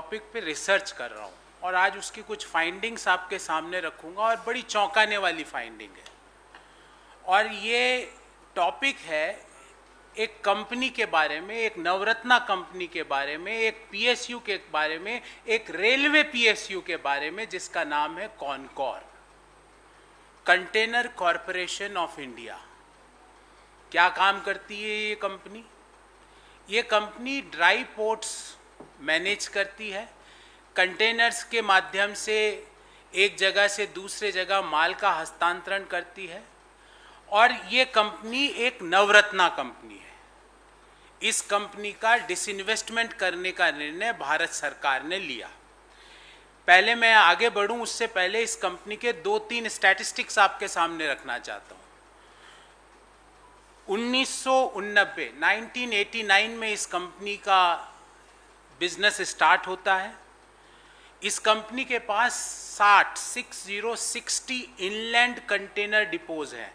Topic पे research कर रहा हूँ और आज उसकी कुछ फाइंडिंग्स आपके सामने रखूँगा और बड़ी चौंकाने वाली फाइंडिंग है। और ये टॉपिक है एक कंपनी के बारे में, एक नवरत्ना कंपनी के बारे में, एक पीएसयू के बारे में, एक रेलवे पीएसयू के बारे में जिसका नाम है Concor, container corporation of India. क्या काम करती है ये कंपनी? ये कंपनी ड्राई पोर्ट्स मैनेज करती है, कंटेनर्स के माध्यम से एक जगह से दूसरे जगह माल का हस्तांतरण करती है और ये कंपनी एक नवरत्ना कंपनी है। इस कंपनी का डिसइन्वेस्टमेंट करने का निर्णय भारत सरकार ने लिया। पहले मैं आगे बढ़ूं उससे पहले इस कंपनी के 2-3 स्टैटिस्टिक्स आपके सामने रखना चाहता हूं। 1989 में इस कंपनी का बिजनेस स्टार्ट होता है। इस कंपनी के पास 60 इनलैंड कंटेनर डिपोज हैं।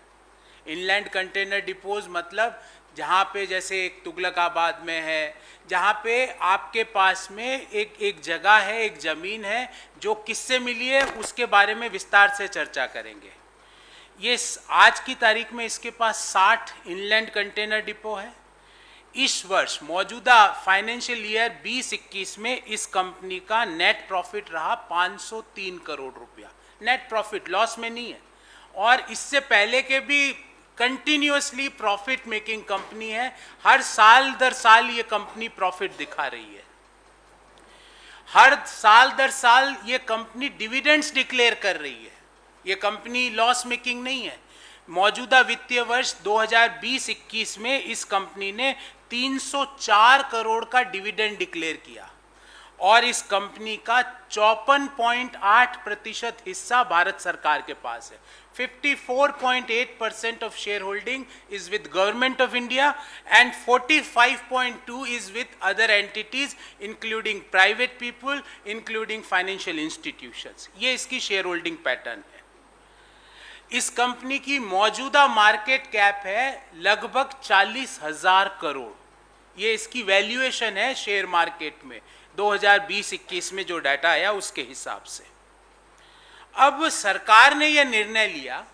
इनलैंड कंटेनर डिपोज मतलब जहाँ पे जैसे एक तुगलकाबाद में है, जहाँ पे आपके पास में एक जगह है, एक ज़मीन है जो किससे मिली है उसके बारे में विस्तार से चर्चा करेंगे। ये आज की तारीख में इसके पास 60 इनलैंड कंटेनर डिपो है। इस वर्ष मौजूदा फाइनेंशियल ईयर 2021 में इस कंपनी का नेट प्रॉफिट रहा 503 करोड़ रुपया। नेट प्रॉफिट, लॉस में नहीं है। और इससे पहले के भी कंटिन्यूअसली प्रॉफिट मेकिंग कंपनी है। हर साल दर साल ये कंपनी प्रॉफिट दिखा रही है। हर साल दर साल ये कंपनी डिविडेंड्स डिक्लेयर कर रही है। ये कंपनी लॉस मेकिंग नहीं है। मौजूदा वित्तीय वर्ष 2020-21 में इस कंपनी ने 304 करोड़ का डिविडेंड डिक्लेयर किया और इस कंपनी का 54.8% हिस्सा भारत सरकार के पास है। 54.8% of shareholding is with Government of India and 45.2 is with other entities including private people, including financial institutions. ये इसकी शेयर होल्डिंग पैटर्न है। इस कंपनी की मौजूदा मार्केट कैप है लगभग 40,000 करोड़। ये इसकी वैल्यूएशन है शेयर मार्केट में 2020-21 में जो डाटा आया उसके हिसाब से। अब सरकार ने यह निर्णय लिया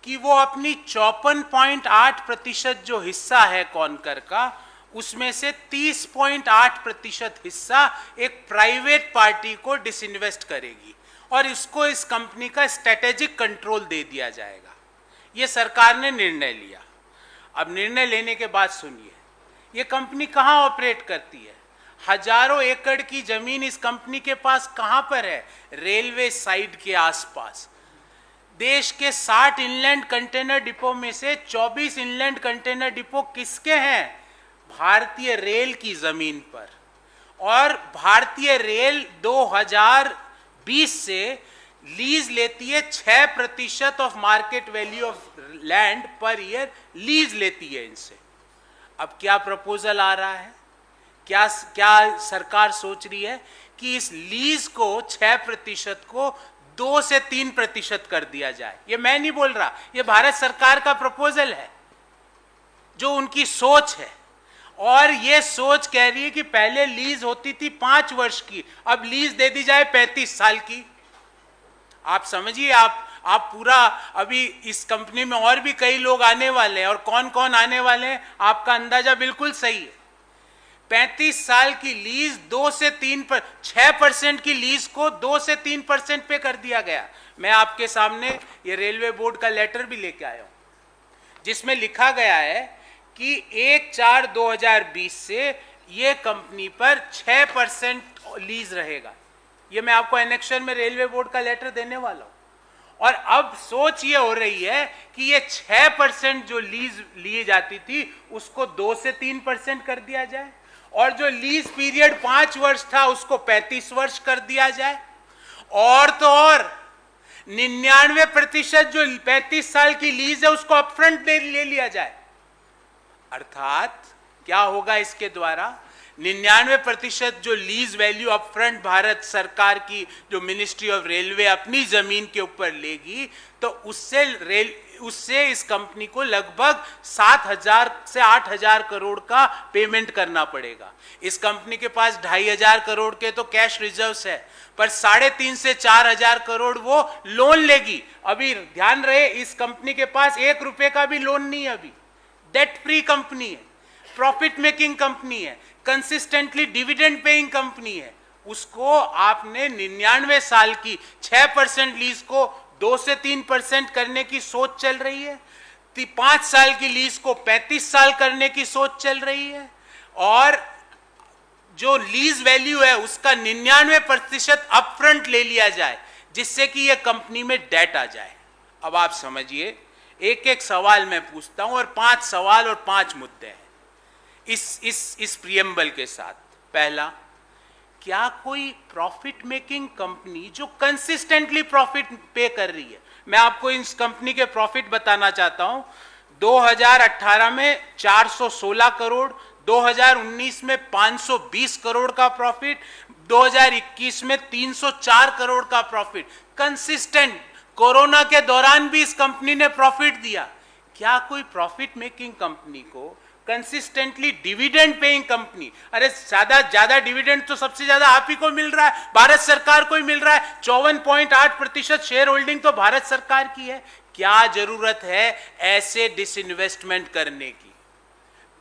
कि वो अपनी 54.8% जो हिस्सा है कॉनकर का, उसमें से 30.8% हिस्सा एक प्राइवेट पार्टी को डिसइन्वेस्ट करेगी और इसको इस कंपनी का स्ट्रेटेजिक कंट्रोल दे दिया जाएगा। ये सरकार ने निर्णय लिया। अब निर्णय लेने के बाद सुनिए, ये कंपनी कहाँ ऑपरेट करती है? हजारों एकड़ की जमीन इस कंपनी के पास कहां पर है? रेलवे साइड के आसपास। देश के 60 इनलैंड कंटेनर डिपो में से 24 इनलैंड कंटेनर डिपो किसके हैं? भारतीय रेल की जमीन पर। और भारतीय रेल 2020 से लीज लेती है 6% of market value of land per year lease लेती है इनसे। अब क्या प्रपोजल आ रहा है? क्या सरकार सोच रही है कि इस लीज को 6% को 2 से 3% कर दिया जाए। ये मैं नहीं बोल रहा, ये भारत सरकार का प्रपोजल है जो उनकी सोच है। और ये सोच कह रही है कि पहले लीज होती थी 5 वर्ष की, अब लीज दे दी जाए 35 साल की। आप समझिए, आप पूरा, अभी इस कंपनी में और भी कई लोग आने वाले हैं और कौन कौन आने वाले हैं आपका अंदाजा बिल्कुल सही है। 35 साल की लीज 2 से 3 पर 6% की लीज को 2 से 3% पे कर दिया गया। मैं आपके सामने ये रेलवे बोर्ड का लेटर भी लेके आया हूं जिसमें लिखा गया है कि 1/4/2020 से ये कंपनी पर 6% लीज रहेगा। ये मैं आपको एनेक्शन में रेलवे बोर्ड का लेटर देने वाला हूं। और अब सोच ये हो रही है कि ये 6% जो लीज ली जाती थी उसको 2 से 3% कर दिया जाए और जो लीज पीरियड 5 वर्ष था उसको 35 वर्ष कर दिया जाए। और तो और 99% जो 35 साल की लीज है उसको अपफ्रंट ले लिया जाए। अर्थात क्या होगा इसके द्वारा? 99% जो लीज वैल्यू अपफ्रंट भारत सरकार की जो मिनिस्ट्री ऑफ रेलवे अपनी जमीन के ऊपर लेगी तो उससे उससे इस कंपनी को लगभग 7,000 से 8,000 करोड़ का पेमेंट करना पड़ेगा। इस कंपनी के पास 2,500 करोड़ के तो कैश रिजर्व्स है, पर 3.5 से 4,000 करोड़ वो लोन लेगी। अभी ध्यान रहे, इस कंपनी के पास 1 रुपए का भी लोन नहीं है, अभी डेट फ्री कंपनी है, प्रॉफिट मेकिंग कंपनी है, कंसिस्टेंटली डिविडेंड पेइंग कंपनी है। उसको आपने 99 साल की 6% लीज को 2 से 3% करने की सोच चल रही है, 5 साल की लीज को 35 साल करने की सोच चल रही है, और जो लीज वैल्यू है उसका 99% अपफ्रंट ले लिया जाए, जिससे कि यह कंपनी में डेट आ जाए। अब आप समझिए, एक एक सवाल मैं पूछता हूं और 5 सवाल और 5 मुद्दे हैं इस प्रियम्बल के साथ। पहला, क्या कोई प्रॉफिट मेकिंग कंपनी जो कंसिस्टेंटली प्रॉफिट पे कर रही है, मैं आपको इस कंपनी के प्रॉफिट बताना चाहता हूं, 2018 में 416 करोड़, 2019 में 520 करोड़ का प्रॉफिट, 2021 में 304 करोड़ का प्रॉफिट, कंसिस्टेंट। कोरोना के दौरान भी इस कंपनी ने प्रॉफिट दिया। क्या कोई प्रॉफिट मेकिंग कंपनी को कंसिस्टेंटली डिविडेंड पेइंग कंपनी, अरे ज्यादा डिविडेंड तो सबसे ज्यादा आप ही को मिल रहा है, भारत सरकार को ही मिल रहा है, 54.8% शेयर होल्डिंग तो भारत सरकार की है। क्या जरूरत है ऐसे डिसइन्वेस्टमेंट करने की?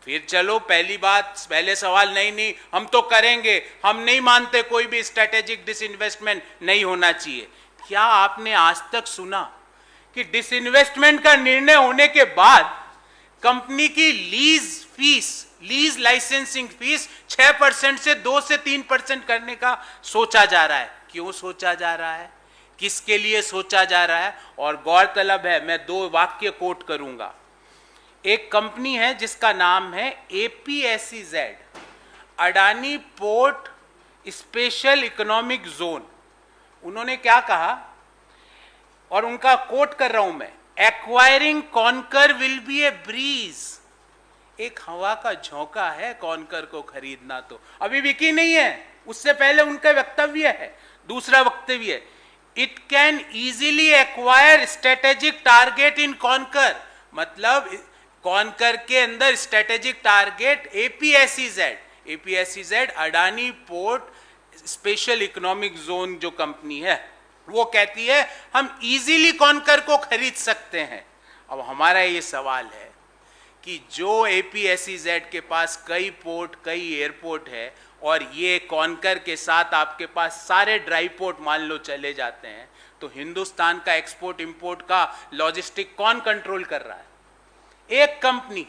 फिर चलो, पहले सवाल, नहीं हम तो करेंगे, हम नहीं मानते कोई भी स्ट्रेटेजिक डिसइन्वेस्टमेंट नहीं होना चाहिए। क्या आपने आज तक सुना कि डिसइन्वेस्टमेंट का निर्णय होने के बाद कंपनी की लीज लाइसेंसिंग फीस 6% से 2 से 3% करने का सोचा जा रहा है? क्यों सोचा जा रहा है, किसके लिए सोचा जा रहा है? और गौरतलब है, मैं 2 वाक्य कोट करूंगा। एक कंपनी है जिसका नाम है APSEZ, Adani port special economic zone. उन्होंने क्या कहा, और उनका कोट कर रहा हूं मैं, acquiring Concor will be a breeze. एक हवा का झोंका है कॉनकर को खरीदना, तो अभी बिकी नहीं है, उससे पहले उनका वक्तव्य है। दूसरा वक्तव्य, it can easily acquire strategic target in conquer, मतलब कॉनकर के अंदर strategic target APSEZ Adani port special economic zone जो कंपनी है, वो कहती है हम इजीली कॉनकर को खरीद सकते हैं। अब हमारा ये सवाल है कि जो APSEZ के पास कई पोर्ट, कई एयरपोर्ट है, और ये कॉनकर के साथ आपके पास सारे ड्राई पोर्ट मान लो चले जाते हैं, तो हिंदुस्तान का एक्सपोर्ट इंपोर्ट का लॉजिस्टिक कौन कंट्रोल कर रहा है? एक कंपनी,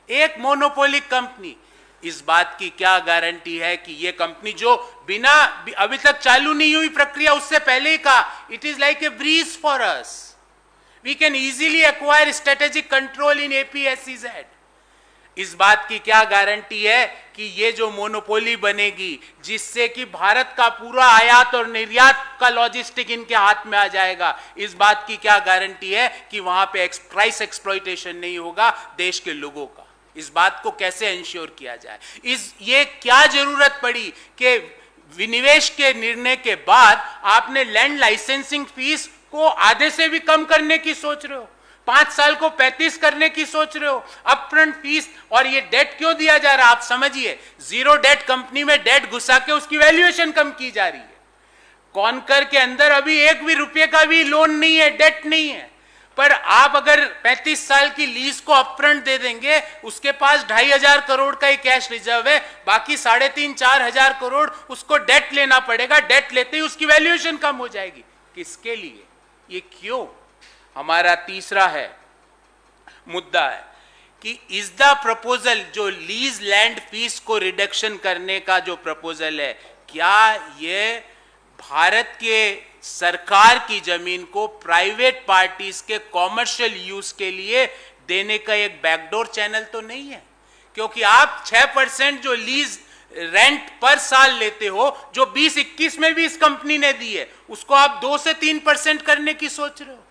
एक मोनोपोलिक कंपनी। इस बात की क्या गारंटी है कि ये कंपनी, जो बिना अभी तक चालू नहीं हुई प्रक्रिया, उससे पहले ही कहा it is like a breeze for us, we can easily acquire strategic control in APSEZ। इस बात की क्या गारंटी है कि ये जो मोनोपोली बनेगी, जिससे कि भारत का पूरा आयात और निर्यात का लॉजिस्टिक इनके हाथ में आ जाएगा, इस बात की क्या गारंटी है कि वहां पे प्राइस एक्सप्लॉइटेशन नहीं होगा देश के लोगों का? इस बात को कैसे इंश्योर किया जाए? ये क्या जरूरत पड़ी कि विनिवेश के निर्णय के बाद आपने लैंड लाइसेंसिंग फीस को आधे से भी कम करने की सोच रहे हो, 5 साल को 35 करने की सोच रहे हो, अपफ्रंट फीस, और ये डेट क्यों दिया जा रहा है? आप समझिए, जीरो डेट कंपनी में डेट घुसा के उसकी वैल्यूएशन कम की जा रही है। कॉनकर के अंदर अभी 1 भी रुपये का भी लोन नहीं है, डेट नहीं है, पर आप अगर 35 साल की लीज को अपफ्रंट दे देंगे, उसके पास 2,500 करोड़ का ही कैश रिजर्व है, बाकी 3,500-4 हजार करोड़ उसको डेट लेना पड़ेगा। डेट लेते ही उसकी वैल्यूएशन कम हो जाएगी। किसके लिए? ये क्यों? हमारा तीसरा मुद्दा है कि इज द प्रपोजल, जो लीज लैंड फीस को रिडक्शन करने का जो प्रपोजल है, क्या ये भारत के सरकार की जमीन को प्राइवेट पार्टीज के कॉमर्शियल यूज के लिए देने का एक बैकडोर चैनल तो नहीं है? क्योंकि आप 6% जो लीज रेंट पर साल लेते हो, जो 2021 में भी इस कंपनी ने दी है, उसको आप 2 से 3% करने की सोच रहे हो।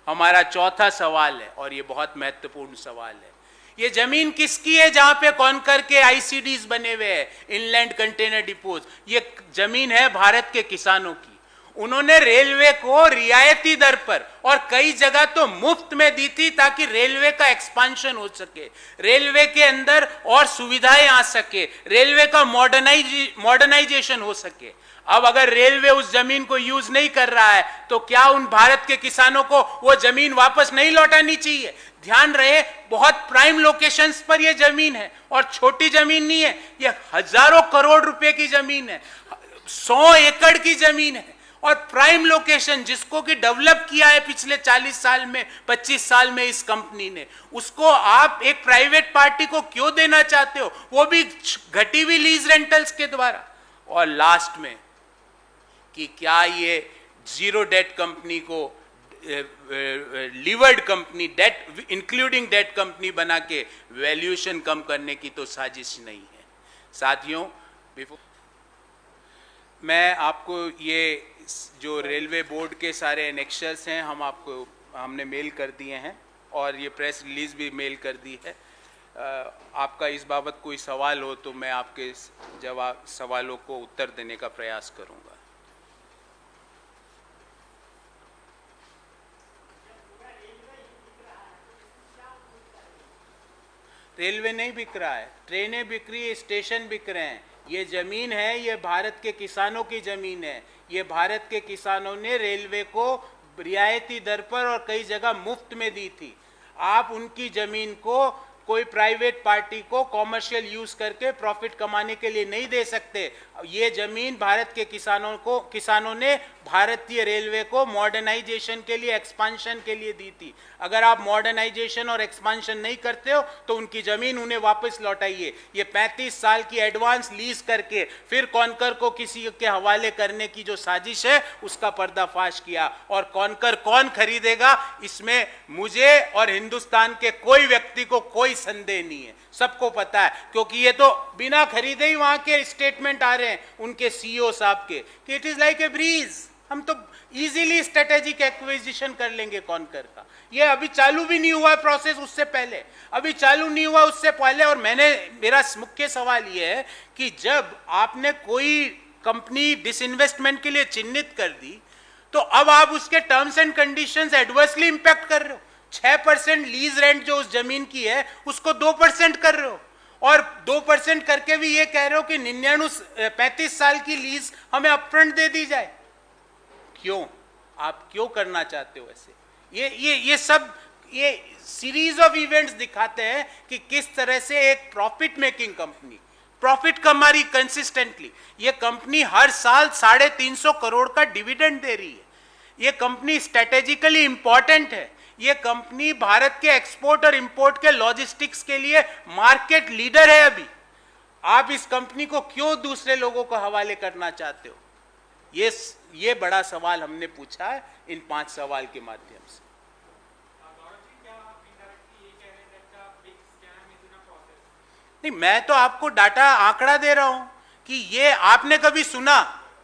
हमारा चौथा सवाल है, और ये बहुत महत्वपूर्ण सवाल है, ये जमीन किसकी है जहां पे कॉनकर के ICDs बने हुए हैं, इनलैंड कंटेनर डिपोज? ये जमीन है भारत के किसानों की। उन्होंने रेलवे को रियायती दर पर और कई जगह तो मुफ्त में दी थी ताकि रेलवे का एक्सपांशन हो सके, रेलवे के अंदर और सुविधाएं आ सके, रेलवे का मॉडर्नाइजेशन हो सके। अब अगर रेलवे उस जमीन को यूज नहीं कर रहा है तो क्या उन भारत के किसानों को वो जमीन वापस नहीं लौटानी चाहिए? ध्यान रहे, बहुत प्राइम लोकेशंस पर ये जमीन है और छोटी जमीन नहीं है, ये हजारों करोड़ रुपए की जमीन है, 100 एकड़ की जमीन है और प्राइम लोकेशन जिसको कि डेवलप किया है पिछले 40 साल में 25 साल में इस कंपनी ने, उसको आप एक प्राइवेट पार्टी को क्यों देना चाहते हो, वो भी घटी हुई लीज रेंटल्स के द्वारा? और लास्ट में कि क्या ये जीरो डेट कंपनी को levered company, debt including debt company बना के वैल्यूएशन कम करने की तो साजिश नहीं है। साथियों, मैं आपको ये जो रेलवे बोर्ड के सारे एनेक्शर्स हैं हमने मेल कर दिए हैं और ये प्रेस रिलीज भी मेल कर दी है। आपका इस बाबत कोई सवाल हो तो मैं आपके सवालों को उत्तर देने का प्रयास करूंगा। रेलवे नहीं बिक रहा है, ट्रेनें बिक रही है, स्टेशन बिक रहे हैं। ये जमीन है, ये भारत के किसानों की जमीन है। ये भारत के किसानों ने रेलवे को रियायती दर पर और कई जगह मुफ्त में दी थी। आप उनकी जमीन को कोई प्राइवेट पार्टी को कॉमर्शियल यूज करके प्रॉफिट कमाने के लिए नहीं दे सकते। ये जमीन भारत के किसानों ने भारतीय रेलवे को मॉडर्नाइजेशन के लिए, एक्सपांशन के लिए दी थी। अगर आप मॉडर्नाइजेशन और एक्सपांशन नहीं करते हो तो उनकी जमीन उन्हें वापस लौटाइए। ये 35 साल की एडवांस लीज करके फिर कॉनकर को किसी के हवाले करने की जो साजिश है उसका पर्दाफाश किया। और कॉनकर कौन खरीदेगा इसमें मुझे और हिंदुस्तान के कोई व्यक्ति को कोई संदेह नहीं है, सबको पता है, क्योंकि ये तो बिना खरीदे ही वहां के स्टेटमेंट आ रहे हैं उनके सीईओ साहब के कि it is like a breeze, हम तो इजीली स्ट्रेटेजिक एक्विजिशन कर लेंगे कॉनकर का। ये अभी चालू भी नहीं हुआ प्रोसेस, उससे पहले अभी चालू नहीं हुआ उससे पहले। और मेरा मुख्य सवाल ये है कि जब आपने कोई कंपनी डिसइन्वेस्टमेंट के लिए चिन्हित कर दी तो अब आप उसके terms and conditions adversely impact कर रहे हो। 6% लीज रेंट जो उस जमीन की है उसको 2% कर रहे हो और 2% करके भी ये कह रहे हो कि 35 साल की लीज हमें अपफ्रंट दे दी जाए। क्यों? आप क्यों करना चाहते हो ऐसे? ये सब ये सीरीज ऑफ इवेंट्स दिखाते हैं कि किस तरह से एक प्रॉफिट मेकिंग कंपनी प्रॉफिट कमा रही कंसिस्टेंटली। ये कंपनी हर साल 350 करोड़ का डिविडेंड दे रही है। ये कंपनी स्ट्रेटेजिकली इंपॉर्टेंट है। ये कंपनी भारत के एक्सपोर्ट और इंपोर्ट के लॉजिस्टिक्स के लिए मार्केट लीडर है। अभी आप इस कंपनी को क्यों दूसरे लोगों को हवाले करना चाहते हो? ये बड़ा सवाल हमने पूछा है इन 5 सवाल के माध्यम से। नहीं, मैं तो आपको डाटा आंकड़ा दे रहा हूं कि ये आपने कभी सुना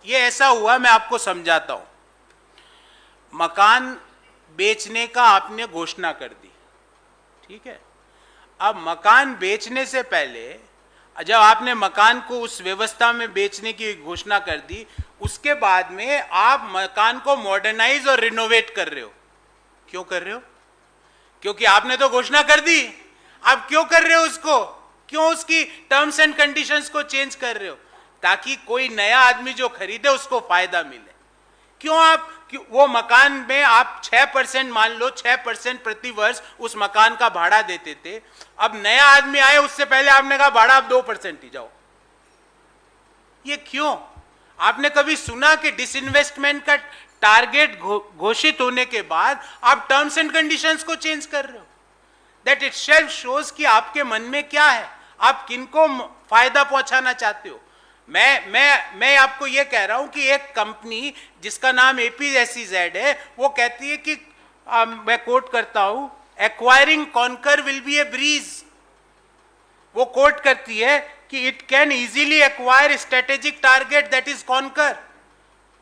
ये ऐसा हुआ? मैं आपको समझाता हूं। मकान बेचने का आपने घोषणा कर दी, ठीक है। अब मकान बेचने से पहले जब आपने मकान को उस व्यवस्था में बेचने की घोषणा कर दी, उसके बाद में आप मकान को मॉडर्नाइज और रिनोवेट कर रहे हो। क्यों कर रहे हो? क्योंकि आपने तो घोषणा कर दी। आप क्यों कर रहे हो उसको? क्यों उसकी टर्म्स एंड कंडीशंस को चेंज कर रहे हो? ताकि कोई नया आदमी जो खरीदे उसको फायदा मिले। क्यों वो मकान में आप 6% मान लो 6% प्रति वर्ष उस मकान का भाड़ा देते थे। अब नया आदमी आए उससे पहले आपने कहा भाड़ा आप 2% ही जाओ। ये क्यों? आपने कभी सुना कि डिसइन्वेस्टमेंट का टारगेट घोषित होने के बाद आप टर्म्स एंड कंडीशंस को चेंज कर रहे हो? दैट इटसेल्फ शोज कि आपके मन में क्या है, आप किनको फायदा पहुंचाना चाहते हो। मैं आपको यह कह रहा हूं कि एक कंपनी जिसका नाम APSEZ है वो कहती है कि मैं कोट करता हूं, acquiring Concor will be a breeze. वो कोट करती है कि it can easily acquire strategic target that is Concor.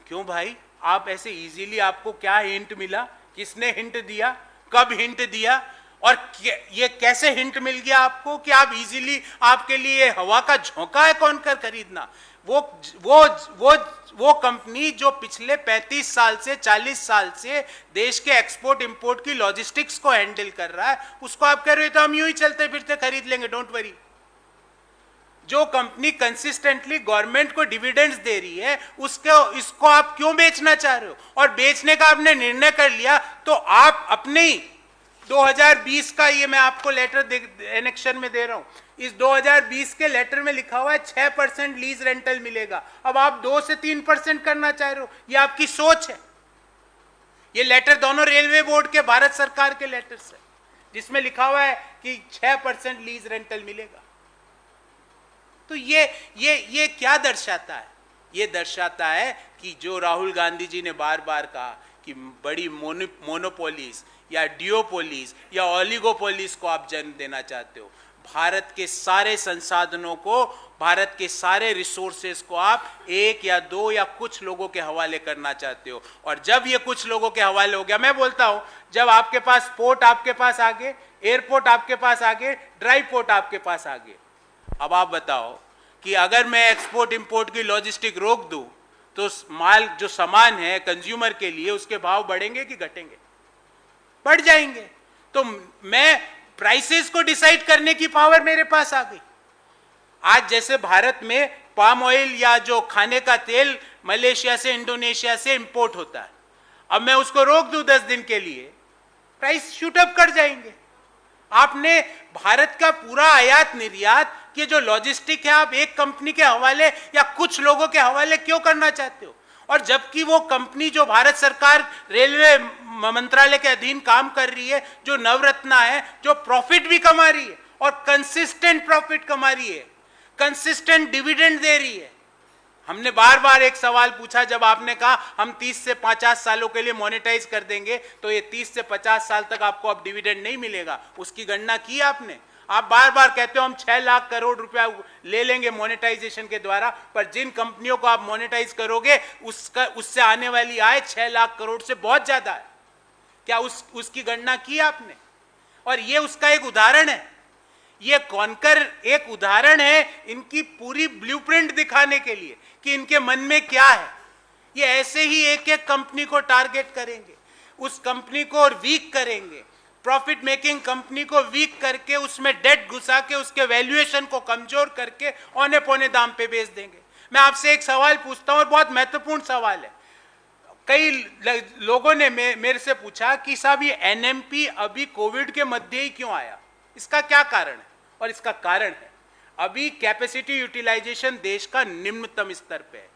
क्यों भाई? आप ऐसे इजीली, आपको क्या हिंट मिला? किसने हिंट दिया? कब हिंट दिया? और ये कैसे हिंट मिल गया आपको कि आप इजीली, आपके लिए हवा का झोंका है कॉनकर खरीदना? वो वो वो वो कंपनी जो पिछले 35 साल से 40 साल से देश के एक्सपोर्ट इंपोर्ट की लॉजिस्टिक्स को हैंडल कर रहा है, उसको आप कह रहे हो तो हम यूं ही चलते फिरते खरीद लेंगे, डोंट वरी। जो कंपनी कंसिस्टेंटली गवर्नमेंट को डिविडेंड्स दे रही है, इसको आप क्यों बेचना चाह रहे हो? और बेचने का आपने निर्णय कर लिया तो आप अपने ही 2020 का, ये मैं आपको लेटर एनेक्शन में दे रहा हूं, इस 2020 के लेटर में लिखा हुआ है 6% लीज रेंटल मिलेगा। अब आप 2 से 3% करना चाह रहे हो, ये आपकी सोच है। ये लेटर दोनों रेलवे बोर्ड के, भारत सरकार के लेटर्स है, जिसमें लिखा हुआ है कि 6% लीज रेंटल मिलेगा। तो ये क्या दर्शाता है? ये दर्शाता है कि जो राहुल गांधी जी ने बार बार कहा कि बड़ी मोनोपोलीज या डियोपोलीज या ओलिगोपोलीज को आप जन्म देना चाहते हो। भारत के सारे संसाधनों को, भारत के सारे रिसोर्सेज को आप एक या दो या कुछ लोगों के हवाले करना चाहते हो। और जब ये कुछ लोगों के हवाले हो गया, मैं बोलता हूं, जब आपके पास पोर्ट आपके पास आ गए, एयरपोर्ट आपके पास आ गए, ड्राई पोर्ट आपके पास आ गए, अब आप बताओ कि अगर मैं एक्सपोर्ट इंपोर्ट की लॉजिस्टिक रोक दूं तो माल, जो सामान है कंज्यूमर के लिए, उसके भाव बढ़ेंगे कि घटेंगे? बढ़ जाएंगे। तो मैं प्राइसेस को डिसाइड करने की पावर मेरे पास आ गई। आज जैसे भारत में पाम ऑयल या जो खाने का तेल मलेशिया से, इंडोनेशिया से इंपोर्ट होता है, अब मैं उसको रोक दूं 10 दिन के लिए, प्राइस शूट अप कर जाएंगे। आपने भारत का पूरा आयात निर्यात कि जो लॉजिस्टिक है आप एक कंपनी के हवाले या कुछ लोगों के हवाले क्यों करना चाहते हो? और जबकि वो कंपनी जो भारत सरकार रेलवे मंत्रालय के अधीन काम कर रही है, जो नवरत्ना है, जो प्रॉफिट भी कमा रही है और कंसिस्टेंट प्रॉफिट कमा रही है, कंसिस्टेंट डिविडेंड दे रही है। हमने बार बार एक सवाल पूछा, जब आपने कहा हम 30 से 50 सालों के लिए मोनेटाइज कर देंगे, तो ये 30 से 50 साल तक आपको अब डिविडेंड नहीं मिलेगा, उसकी गणना की आपने? आप बार बार कहते हो हम 6 लाख करोड़ रुपया ले लेंगे मोनेटाइजेशन के द्वारा, पर जिन कंपनियों को आप मोनेटाइज करोगे उससे आने वाली आय 6 लाख करोड़ से बहुत ज्यादा है। क्या उसकी गणना की आपने? और ये उसका एक उदाहरण है। ये कॉन्कर एक उदाहरण है इनकी पूरी ब्लूप्रिंट दिखाने के लिए कि इनके मन में क्या है। ये ऐसे ही एक एक कंपनी को टारगेट करेंगे, उस कंपनी को और वीक करेंगे, प्रॉफिट मेकिंग कंपनी को वीक करके उसमें डेट घुसा के उसके वैल्यूएशन को कमजोर करके औने पौने दाम पे बेच देंगे। मैं आपसे एक सवाल पूछता हूं और बहुत महत्वपूर्ण सवाल है। कई लोगों ने मेरे से पूछा कि साहब ये एनएमपी अभी कोविड के मध्य ही क्यों आया, इसका क्या कारण है? और इसका कारण है अभी कैपेसिटी यूटिलाइजेशन देश का निम्नतम स्तर पे है,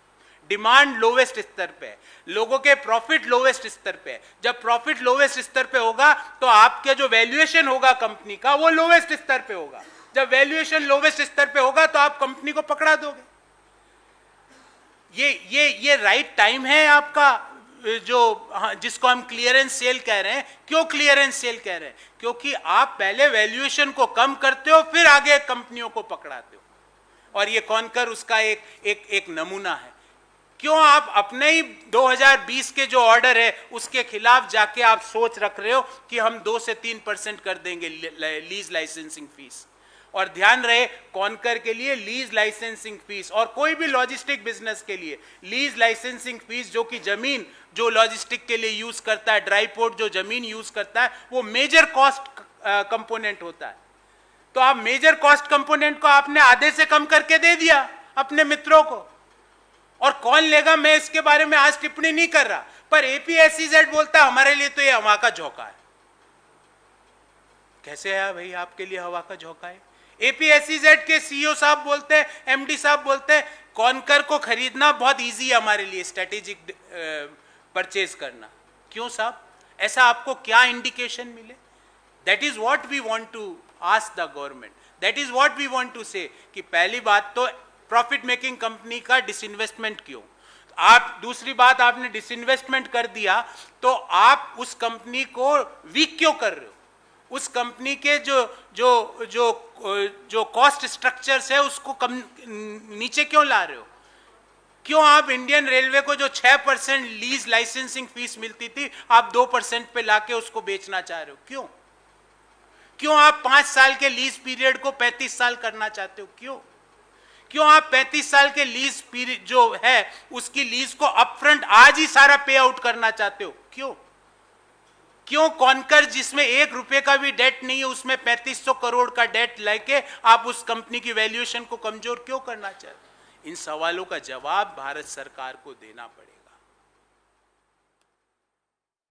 डिमांड लोवेस्ट स्तर पे है, लोगों के प्रॉफिट लोवेस्ट स्तर पे है। जब प्रॉफिट लोवेस्ट स्तर पे होगा तो आपके जो वैल्यूएशन होगा कंपनी का वो लोवेस्ट स्तर पे होगा। जब वैल्यूएशन लोवेस्ट स्तर पे होगा तो आप कंपनी को पकड़ा दोगे। ये राइट टाइम है आपका, जो जिसको हम क्लियरेंस सेल कह रहे हैं। क्यों क्लियरेंस सेल कह रहे हैं? क्योंकि आप पहले वैल्यूएशन को कम करते हो फिर आगे कंपनियों को पकड़ाते हो, और ये कॉन्कर उसका एक नमूना है। क्यों आप अपने ही 2020 के जो ऑर्डर है उसके खिलाफ जाके आप सोच रख रहे हो कि हम 2 से 3% कर देंगे लीज लाइसेंसिंग फीस? और ध्यान रहे, कॉन्कर के लिए लीज लाइसेंसिंग फीस और कोई भी लॉजिस्टिक बिजनेस के लिए लीज लाइसेंसिंग फीस, जो कि जमीन जो लॉजिस्टिक के लिए यूज करता है, ड्राई पोर्ट जो जमीन यूज करता है, वो मेजर कॉस्ट कंपोनेंट होता है। तो आप मेजर कॉस्ट कंपोनेंट को आपने आधे से कम करके दे दिया अपने मित्रों को, और कौन लेगा मैं इसके बारे में आज टिप्पणी नहीं कर रहा, पर एपीएसईजेड बोलता है हमारे लिए तो ये हवा का झोंका है। कैसे है भाई आपके लिए हवा का झोंका है? एपीएसईजेड के सीईओ साहब बोलते हैं, एमडी साहब बोलते हैं कॉन्कर को खरीदना बहुत इजी है हमारे लिए, स्ट्रेटेजिक परचेज करना। क्यों साहब? ऐसा आपको क्या इंडिकेशन मिले? That is what we want to ask the government, that is what we want to say कि पहली बात तो प्रॉफिट मेकिंग कंपनी का डिसइन्वेस्टमेंट क्यों? आप दूसरी बात, आपने डिसइन्वेस्टमेंट कर दिया तो आप उस कंपनी को वीक क्यों कर रहे हो? उस कंपनी के जो कॉस्ट स्ट्रक्चर्स है उसको कम नीचे क्यों ला रहे हो? क्यों आप इंडियन रेलवे को जो 6% लीज लाइसेंसिंग फीस मिलती थी आप 2% पे लाके उसको बेचना चाह रहे हो? क्यों? क्यों आप 5 साल के लीज पीरियड को 35 साल करना चाहते हो? क्यों? क्यों आप 35 साल के लीज पीरियड जो है उसकी लीज को अपफ्रंट आज ही सारा पे आउट करना चाहते हो? क्यों कॉन्कर जिसमें 1 रुपए का भी डेट नहीं है उसमें 3500 करोड़ का डेट लेके आप उस कंपनी की वैल्यूएशन को कमजोर क्यों करना चाहते? इन सवालों का जवाब भारत सरकार को देना पड़ेगा।